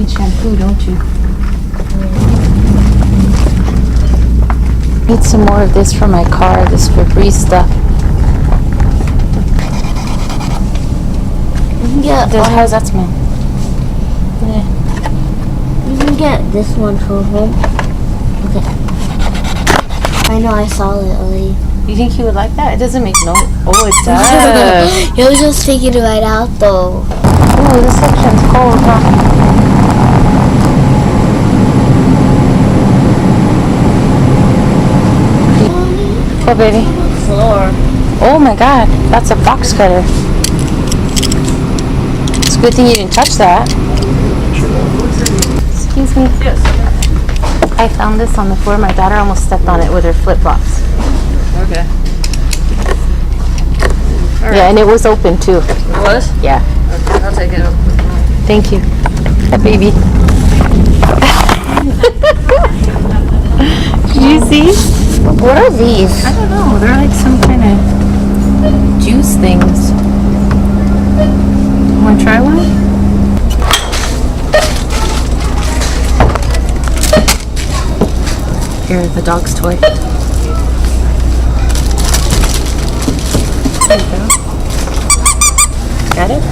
need shampoo, don't you? Need some more of this for my car, this Febreze stuff. You can get. How's that smell? Yeah. You can get this one for home. Okay. I know, I saw it already. You think he would like that? It doesn't make no. Oh, it does. You'll just take it right out though. Oh, this section's cold, huh? What, baby? Floor. Oh my god, that's a box cutter. It's a good thing you didn't touch that. Excuse me. Yes. I found this on the floor. My daughter almost stepped on it with her flip-flops. Okay. Yeah, and it was open too. It was? Yeah. Okay, I'll take it. Thank you. That baby. Did you see? What are these? I don't know. They're like some kind of juice things. Want to try one? Here, the dog's toy. There you go. Got it?